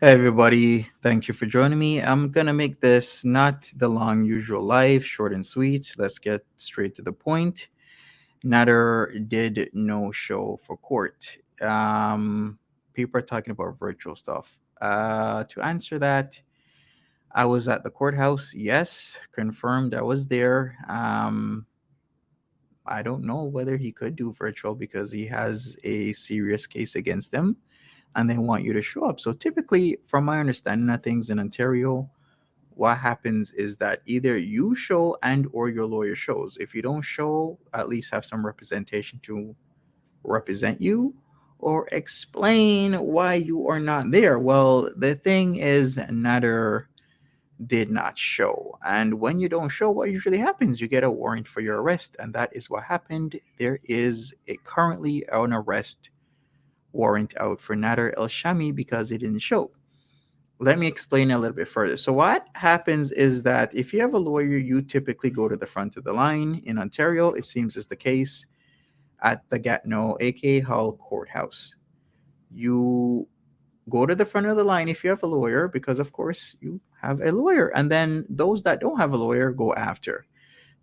Hey everybody, thank you for joining me. I'm gonna make this not the long usual live, short and sweet. Let's get straight to the point. Nader did no show for court. People are talking about virtual stuff. To answer that, I was at the courthouse. Yes, confirmed I was there. I don't know whether he could do virtual because he has a serious case against him and they want you to show up. So typically, from my understanding of things in Ontario, what happens is that either you show and or your lawyer shows. If you don't show, at least have some representation to represent you or explain why you are not there. Well, the thing is Nader did not show. And when you don't show, what usually happens? You get a warrant for your arrest. And that is what happened. There is currently an arrest warrant out for Nader El Shami because he didn't show. Let me explain a little bit further. So, what happens is that if you have a lawyer, you typically go to the front of the line. In Ontario, it seems is the case at the Gatineau, aka Hull Courthouse. You go to the front of the line if you have a lawyer, because of course you have a lawyer. And then those that don't have a lawyer go after.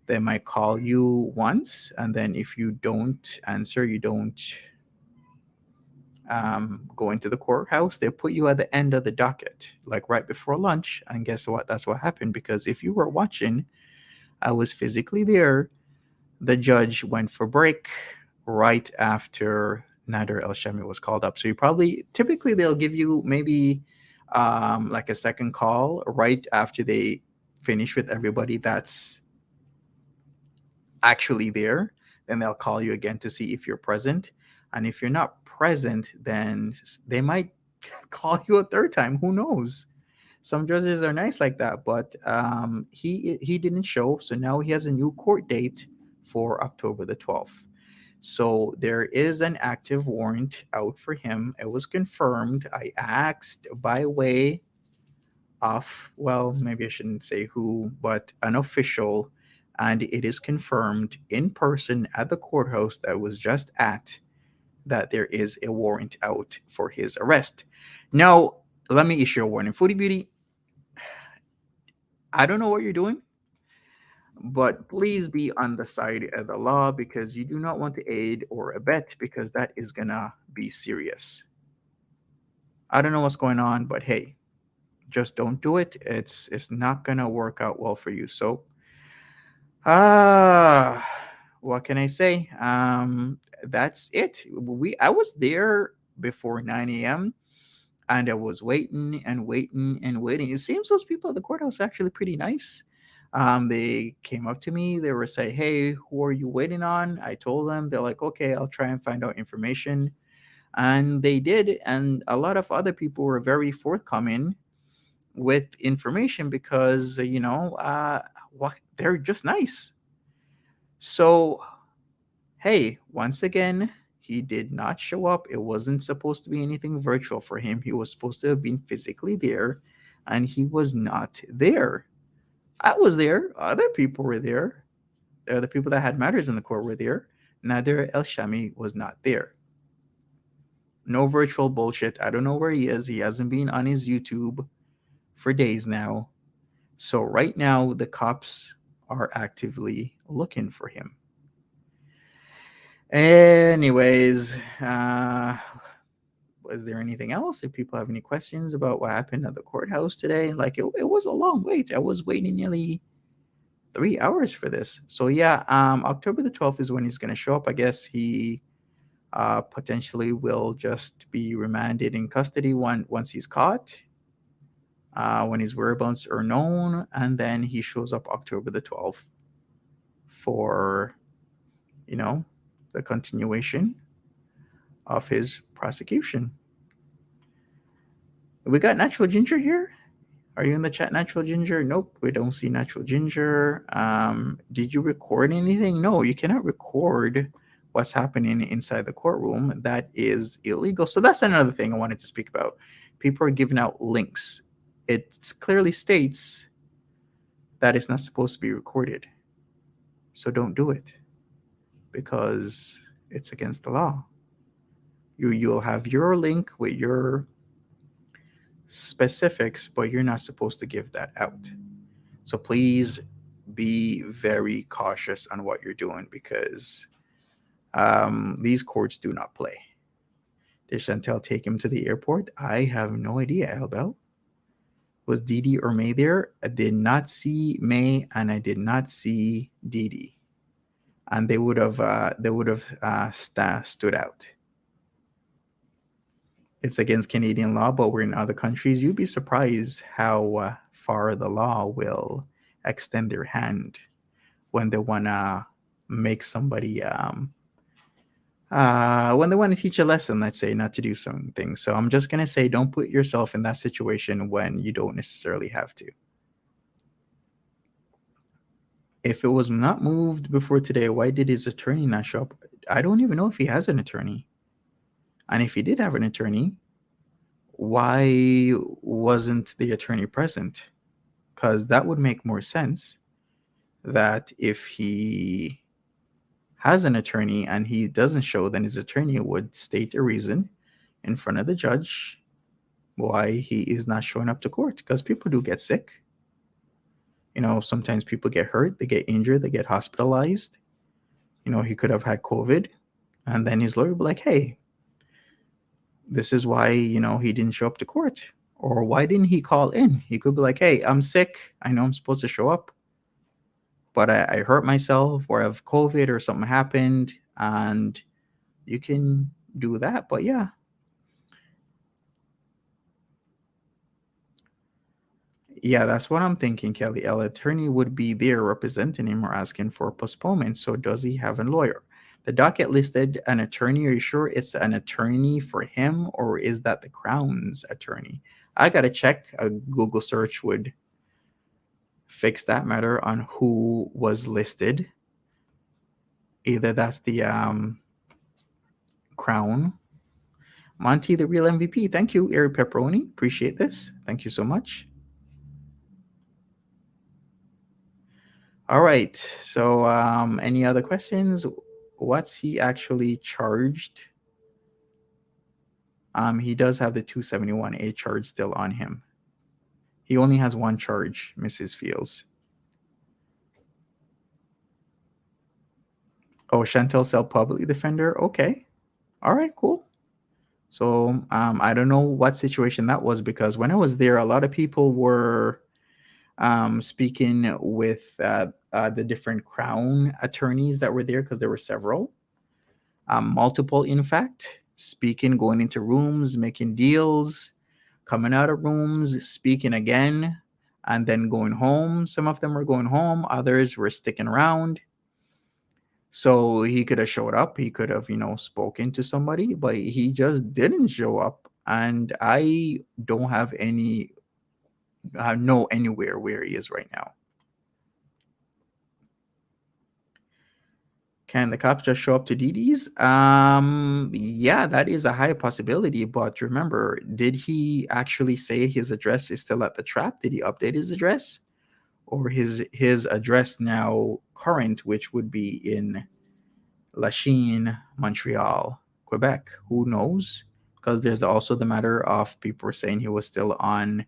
They might call you once, and then if you don't answer, you don't go into the courthouse, they put you at the end of the docket, like right before lunch. And guess what? That's what happened because if you were watching, I was physically there. The judge went for break right after Nader El Shami was called up. So you probably typically they'll give you maybe like a second call right after they finish with everybody that's actually there. Then they'll call you again to see if you're present. And if you're not present, then they might call you a third time. Who knows? Some judges are nice like that, but he didn't show, so now he has a new court date for October the 12th. So there is an active warrant out for him. It was confirmed. I asked by way of, well, maybe I shouldn't say who, but an official, and it is confirmed in person at the courthouse that I was just at that there is a warrant out for his arrest. Now, let me issue a warning. Foodie Beauty, I don't know what you're doing, but please be on the side of the law because you do not want to aid or abet because that is gonna be serious. I don't know what's going on, but hey, just don't do it. It's not gonna work out well for you. So, ah, what can I say? That's it. I was there before 9 a.m. and I was waiting and waiting and waiting. It seems those people at the courthouse are actually pretty nice. They came up to me. They were saying, "Hey, who are you waiting on?" I told them. They're like, "Okay, I'll try and find out information," and they did. And a lot of other people were very forthcoming with information because what they're just nice. So hey, once again, he did not show up. It wasn't supposed to be anything virtual for him. He was supposed to have been physically there, and he was not there. I was there. Other people were there. The people that had matters in the court were there. Nader El Shami was not there. No virtual bullshit. I don't know where he is. He hasn't been on his YouTube for days now. So right now, the cops are actively looking for him. Anyways, was there anything else? If people have any questions about what happened at the courthouse today, like it was a long wait. I was waiting nearly 3 hours for this. So yeah, October the 12th is when he's gonna show up. I guess he potentially will just be remanded in custody once he's caught, when his whereabouts are known, and then he shows up October the 12th for you know the continuation of his prosecution. We got Natural Ginger here. Are you in the chat, Natural Ginger? Nope, we don't see Natural Ginger. Did you record anything? No, you cannot record what's happening inside the courtroom. That is illegal. So that's another thing I wanted to speak about. People are giving out links. It clearly states that it's not supposed to be recorded. So don't do it because it's against the law. You'll have your link with your specifics, but you're not supposed to give that out. So please be very cautious on what you're doing because these courts do not play. Did Chantel take him to the airport? I have no idea, Albel. Was Dee Dee or May there? I did not see May, and I did not see Dee Dee, and they would have stood out. It's against Canadian law, but we're in other countries. You'd be surprised how far the law will extend their hand when they wanna make somebody when they want to teach a lesson, let's say, not to do something. So I'm just gonna say, don't put yourself in that situation when you don't necessarily have to. If it was not moved before today, why did his attorney not show up? I don't even know if he has an attorney. And if he did have an attorney, why wasn't the attorney present? Because that would make more sense that if he has an attorney and he doesn't show, then his attorney would state a reason in front of the judge why he is not showing up to court. Because people do get sick. You know, sometimes people get hurt, they get injured, they get hospitalized. You know, he could have had COVID, and then his lawyer would be like, hey, this is why, you know, he didn't show up to court. Or why didn't he call in? He could be like, hey, I'm sick. I know I'm supposed to show up, but I hurt myself or I have COVID or something happened, and you can do that. But yeah. Yeah, that's what I'm thinking, Kelly. L attorney would be there representing him or asking for postponement. So does he have a lawyer? The docket listed an attorney. Are you sure it's an attorney for him, or is that the Crown's attorney? I gotta check. A Google search would fix that matter on who was listed. Either that's the Crown. Monty, the real MVP. Thank you, Eric Pepperoni. Appreciate this. Thank you so much. All right. So, any other questions? What's he actually charged? He does have the 271A charge still on him. He only has one charge, Mrs. Fields. Oh, Chantel Cell public defender. Okay. All right, cool. So I don't know what situation that was, because when I was there, a lot of people were speaking with the different Crown attorneys that were there, because there were several, multiple, in fact, speaking, going into rooms, making deals, coming out of rooms, speaking again, and then going home. Some of them were going home, others were sticking around. So he could have showed up, he could have, you know, spoken to somebody, but he just didn't show up. And I don't have any, know anywhere where he is right now. Can the cops just show up to Dee Dee's? Yeah, that is a high possibility. But remember, did he actually say his address is still at the trap? Did he update his address? Or his address now current, which would be in Lachine, Montreal, Quebec? Who knows? Because there's also the matter of people were saying he was still on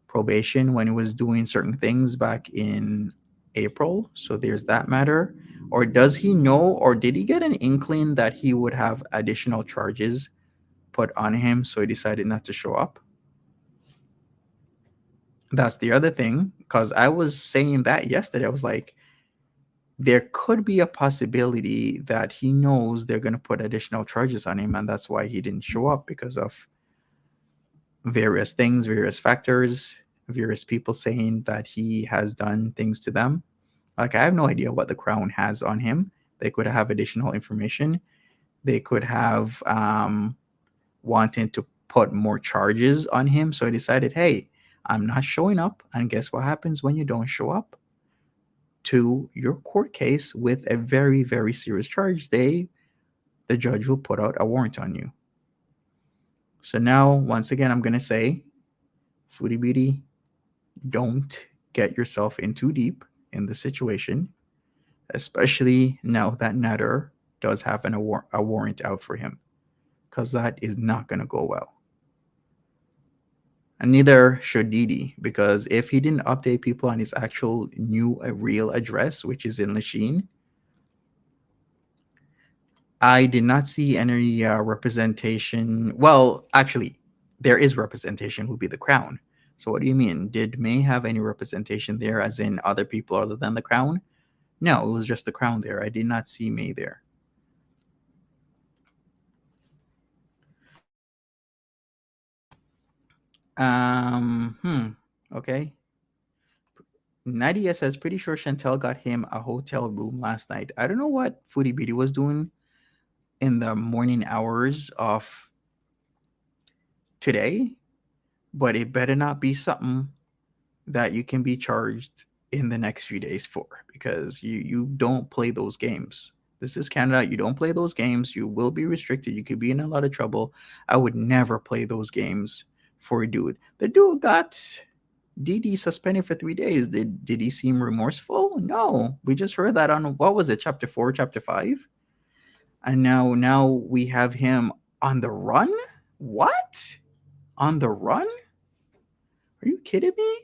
probation when he was doing certain things back in April. So there's that matter. Or does he know, or did he get an inkling that he would have additional charges put on him, so he decided not to show up? That's the other thing, because I was saying that yesterday. I was like, there could be a possibility that he knows they're going to put additional charges on him, and that's why he didn't show up, because of various things, various factors, various people saying that he has done things to them. Like, I have no idea what the Crown has on him. They could have additional information. They could have wanted to put more charges on him. So I decided, hey, I'm not showing up. And guess what happens when you don't show up to your court case with a very, very serious charge? The judge will put out a warrant on you. So now, once again, I'm going to say, Foodie Beauty, don't get yourself in too deep in the situation, especially now that Nader does have a warrant out for him, because that is not going to go well. And neither should Didi, because if he didn't update people on his actual new real address, which is in Lachine, I did not see any representation. Well, actually, there is representation, would be the crown. So what do you mean? Did May have any representation there, as in other people other than the crown? No, it was just the crown there. I did not see May there. Okay. Nadia says, pretty sure Chantel got him a hotel room last night. I don't know what Foodie Beauty was doing in the morning hours of today, but it better not be something that you can be charged in the next few days for, because you don't play those games. This is Canada. You don't play those games. You will be restricted. You could be in a lot of trouble. I would never play those games for a dude. The dude got DD suspended for 3 days. Did he seem remorseful? No. We just heard that on, what was it, chapter 4, chapter 5? And now we have him on the run? What? On the run? Are you kidding me?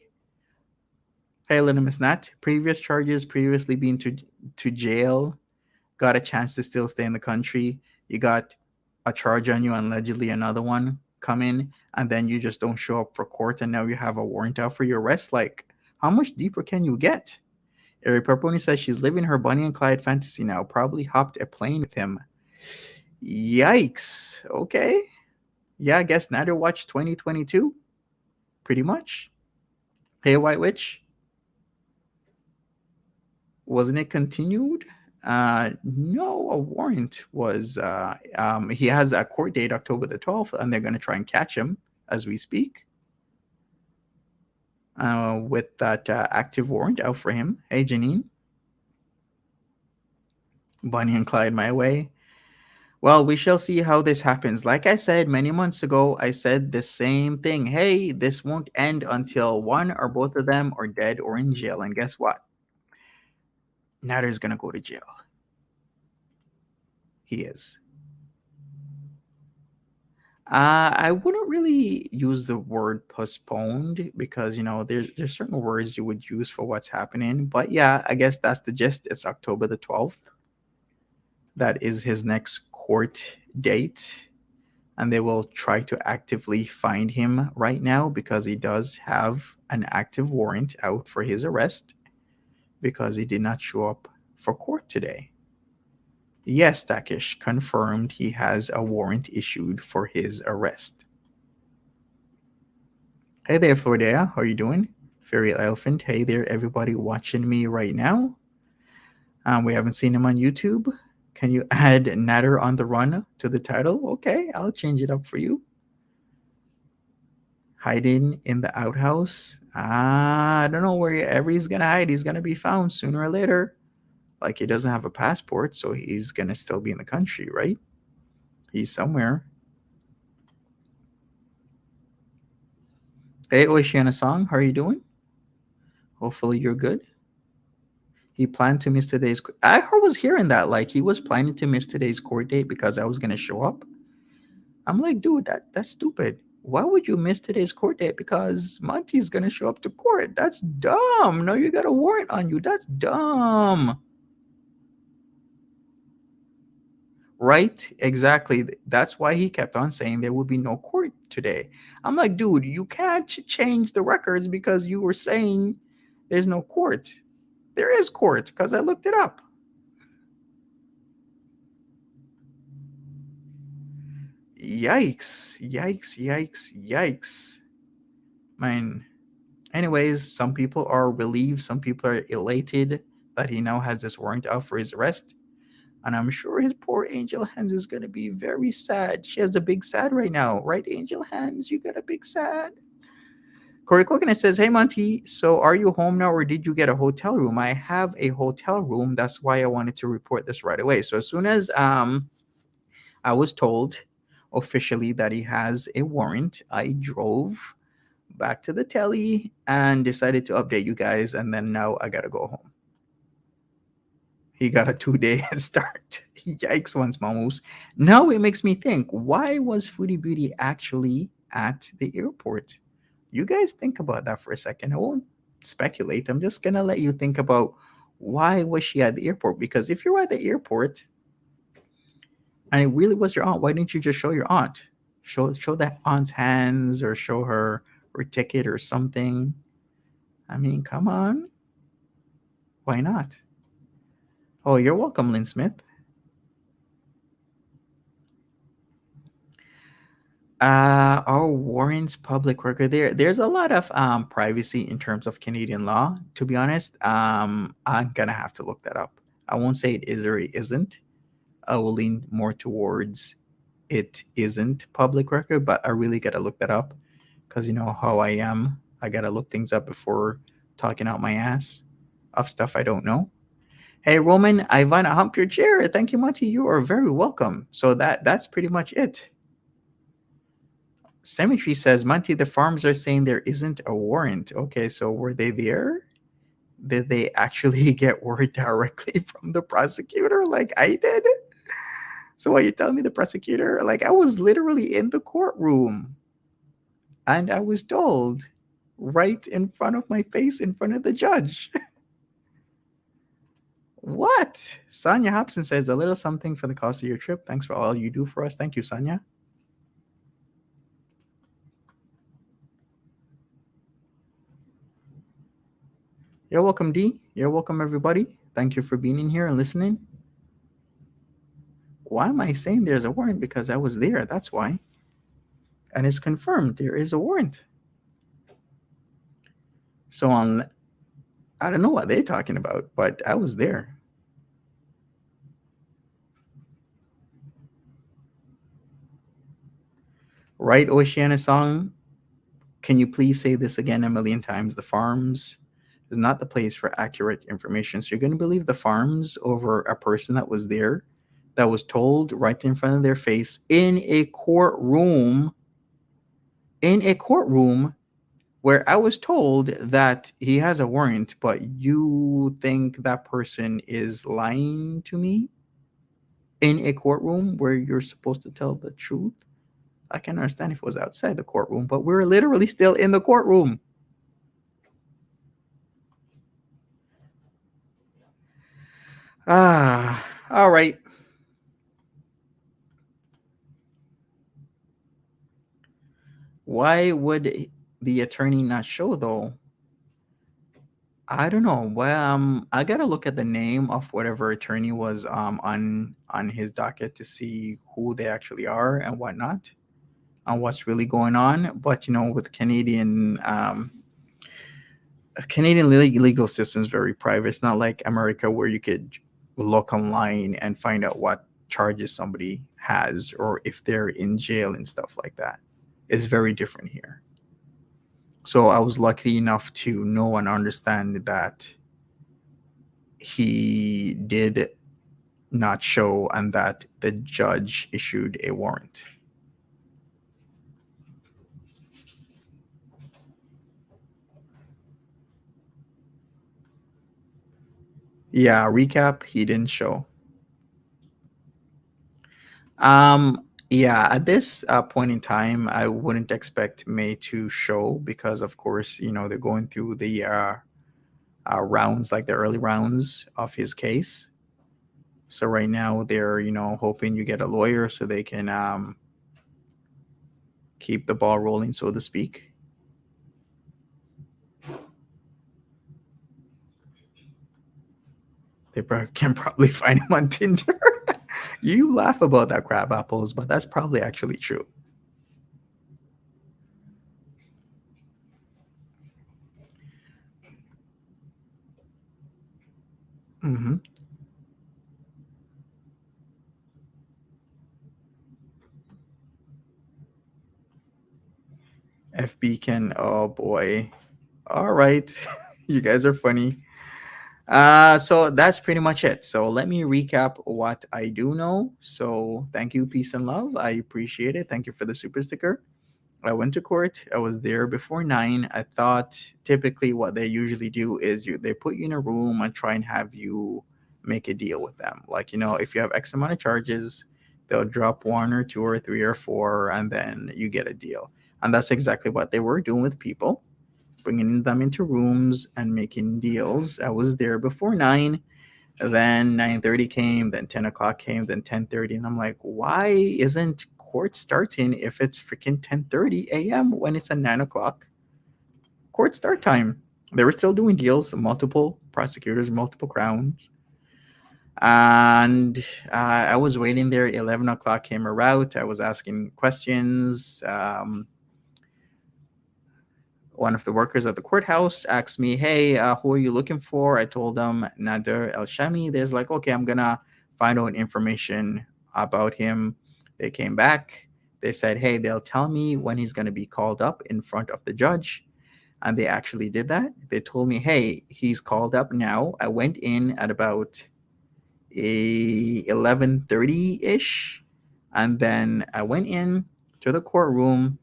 Hey, Miss Nat. Previous charges, previously being to jail, got a chance to still stay in the country. You got a charge on you, and allegedly another one come in, and then you just don't show up for court, and now you have a warrant out for your arrest. Like, how much deeper can you get? Eric Perponi says she's living her Bonnie and Clyde fantasy now. Probably hopped a plane with him. Yikes. Okay. Yeah, I guess Nader watched 2022. Pretty much. Hey, White Witch. Wasn't it continued? No, a warrant was. He has a court date October the 12th, and they're going to try and catch him as we speak. With that active warrant out for him. Hey, Janine. Bonnie and Clyde my way. Well, we shall see how this happens. Like I said many months ago, I said the same thing. Hey, this won't end until one or both of them are dead or in jail. And guess what? Nader's going to go to jail. He is. I wouldn't really use the word postponed, because there's certain words you would use for what's happening. But yeah, I guess that's the gist. It's October the 12th. That is his next court date, and they will try to actively find him right now, because he does have an active warrant out for his arrest, because he did not show up for court today. Yes, Takish confirmed he has a warrant issued for his arrest. Hey there, Flordea. How are you doing? Fairy Elephant. Hey there, everybody watching me right now. We haven't seen him on YouTube. Can you add Nader on the run to the title? Okay, I'll change it up for you. Hiding in the outhouse. I don't know wherever he's going to hide. He's going to be found sooner or later. Like, he doesn't have a passport, so he's going to still be in the country, right? He's somewhere. Hey, Oceana Song, how are you doing? Hopefully you're good. He planned to miss today's... I was hearing that, like, he was planning to miss today's court date because I was going to show up. I'm like, dude, that's stupid. Why would you miss today's court date because Monty's going to show up to court? That's dumb. No, you got a warrant on you. That's dumb. Right? Exactly. That's why he kept on saying there will be no court today. I'm like, dude, you can't change the records because you were saying there's no court. There is court because I looked it up. Yikes. Yikes. Yikes. Yikes. Man. Anyways, some people are relieved. Some people are elated that he now has this warrant out for his arrest. And I'm sure his poor Angel Hands is going to be very sad. She has a big sad right now. Right, Angel Hands? You got a big sad. Corey Coconut says, hey, Monty, so are you home now or did you get a hotel room? I have a hotel room. That's why I wanted to report this right away. So as soon as I was told officially that he has a warrant, I drove back to the telly and decided to update you guys. And then now I got to go home. He got a 2-day head start. Yikes, once mamus. Now it makes me think, why was Foodie Beauty actually at the airport? You guys think about that for a second. I won't speculate. I'm just gonna let you think about why was she at the airport? Because if you're at the airport and it really was your aunt, why didn't you just show your aunt? Show that aunt's hands or show her ticket or something. I mean, come on. Why not? Oh, you're welcome, Lynn Smith. Our warrants public record there's a lot of privacy in terms of Canadian law. To be honest, I'm gonna have to look that up. I won't say it is or it isn't. I will lean more towards it isn't public record, but I really gotta look that up because you know how I am. I gotta look things up before talking out my ass of stuff I don't know. Hey Roman, Ivana humped your chair. Thank you, Monty. You are very welcome. So that's pretty much it. Cemetery says, Monty, the farms are saying there isn't a warrant. Okay, so were they there? Did they actually get word directly from the prosecutor like I did? So what you telling me the prosecutor? Like I was literally in the courtroom and I was told right in front of my face, in front of the judge. What? Sonia Hobson says, a little something for the cost of your trip. Thanks for all you do for us. Thank you, Sonia. You're welcome, D. You're welcome, everybody. Thank you for being in here and listening. Why am I saying there's a warrant? Because I was there. That's why. And it's confirmed there is a warrant. So I don't know what they're talking about, but I was there. Right, Oceana song? Can you please say this again a million times? The farms is not the place for accurate information. So you're going to believe the farms over a person that was there, that was told right in front of their face in a courtroom where I was told that he has a warrant, but you think that person is lying to me in a courtroom where you're supposed to tell the truth? I can understand if it was outside the courtroom, but we're literally still in the courtroom. All right. Why would the attorney not show though? I don't know. Well, I gotta look at the name of whatever attorney was on his docket to see who they actually are and whatnot, and what's really going on. But you know, with Canadian legal system is very private. It's not like America where you could look online and find out what charges somebody has or if they're in jail and stuff like that. It's very different here. So I was lucky enough to know and understand that he did not show and that the judge issued a warrant. Yeah, recap, he didn't show. Yeah, at this point in time, I wouldn't expect May to show because, of course, you know, they're going through the rounds, like the early rounds of his case. So right now they're, you know, hoping you get a lawyer so they can keep the ball rolling, so to speak. They can probably find him on Tinder. You laugh about that, crab apples, but that's probably actually true. Mm-hmm. FB can, oh boy. All right. You guys are funny. So that's pretty much it. So let me recap what I do know. So thank you, peace and love. I appreciate it. Thank you for the super sticker. I went to court. I was there before 9. I thought typically what they usually do is they put you in a room and try and have you make a deal with them. Like, you know, if you have X amount of charges, they'll drop 1 or 2 or 3 or 4, and then you get a deal. And that's exactly what they were doing with people, bringing them into rooms and making deals. I was there before 9. Then 9:30 came, then 10 o'clock came, then 10:30. And I'm like, why isn't court starting if it's freaking 10:30 a.m. when it's at 9 o'clock? Court start time. They were still doing deals, multiple prosecutors, multiple crowns. And I was waiting there. 11 o'clock came around. I was asking questions. One of the workers at the courthouse asked me, hey, who are you looking for? I told them Nader El Shami. There's like, okay, I'm going to find out information about him. They came back. They said, hey, they'll tell me when he's going to be called up in front of the judge. And they actually did that. They told me, hey, he's called up now. I went in at about 11:30-ish. And then I went in to the courtroom.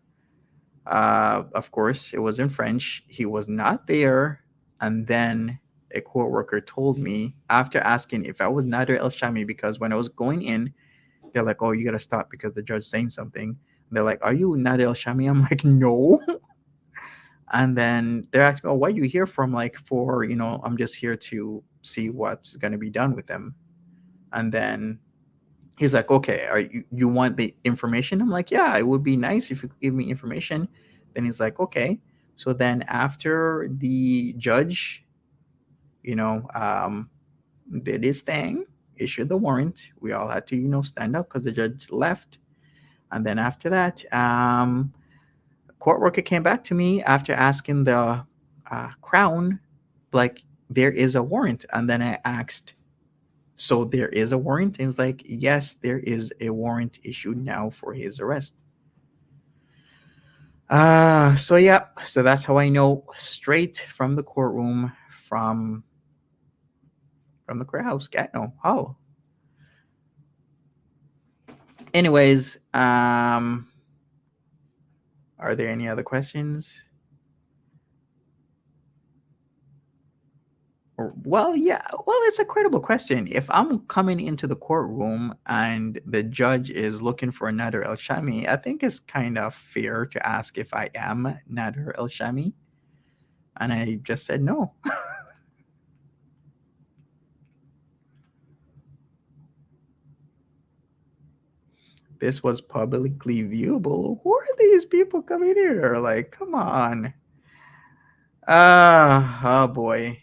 Of course, it was in French. He was not there. And then a court worker told me, after asking if I was Nader El Shami, because when I was going in, they're like, oh, you got to stop because the judge's saying something. And they're like, are you Nader El Shami? I'm like, no. And then they're asking, oh, why are you here for? I'm like, I'm just here to see what's going to be done with them. And then he's like, okay, you want the information? I'm like, yeah, it would be nice if you could give me information. Then he's like, okay. So then after the judge, did his thing, issued the warrant, we all had to, stand up because the judge left. And then after that, court worker came back to me after asking the crown, like, there is a warrant. And then I asked, so there is a warrant? And he's like, yes, there is a warrant issued now for his arrest. So that's how I know, straight from the courtroom, from the courthouse. No. Oh. Anyways, are there any other questions? Well, yeah. Well, it's a credible question. If I'm coming into the courtroom and the judge is looking for Nader El Shami, I think it's kind of fair to ask if I am Nader El Shami. And I just said no. This was publicly viewable. Who are these people coming here? Like, come on. Oh boy.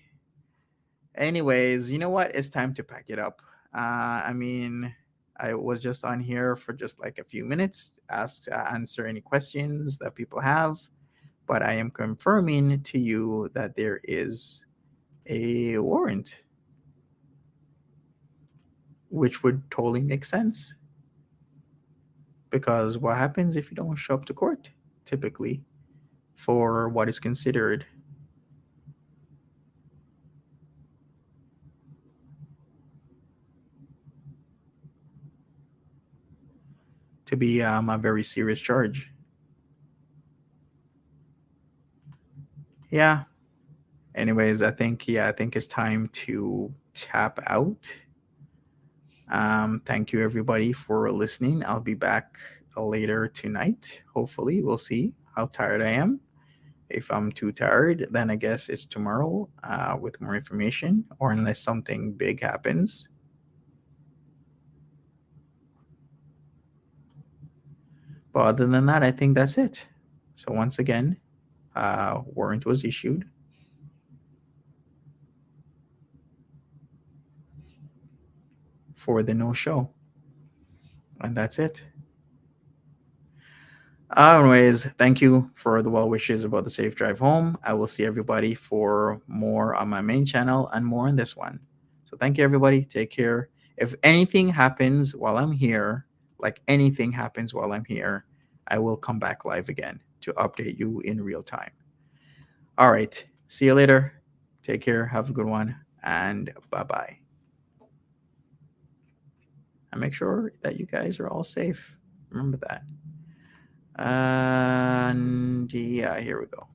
Anyways, you know what? It's time to pack it up. I mean, I was just on here for just like a few minutes, answer any questions that people have, but I am confirming to you that there is a warrant, which would totally make sense. Because what happens if you don't show up to court, typically, for what is considered to be a very serious charge? Yeah. Anyways, I think it's time to tap out. Thank you everybody for listening. I'll be back later tonight. Hopefully, we'll see how tired I am. If I'm too tired, then I guess it's tomorrow with more information, or unless something big happens. But other than that, I think that's it. So once again, warrant was issued. For the no-show. And that's it. Anyways, thank you for the well wishes about the safe drive home. I will see everybody for more on my main channel and more on this one. So thank you, everybody. Take care. If anything happens while I'm here, I will come back live again to update you in real time. All right. See you later. Take care. Have a good one. And bye-bye. And make sure that you guys are all safe. Remember that. And yeah, here we go.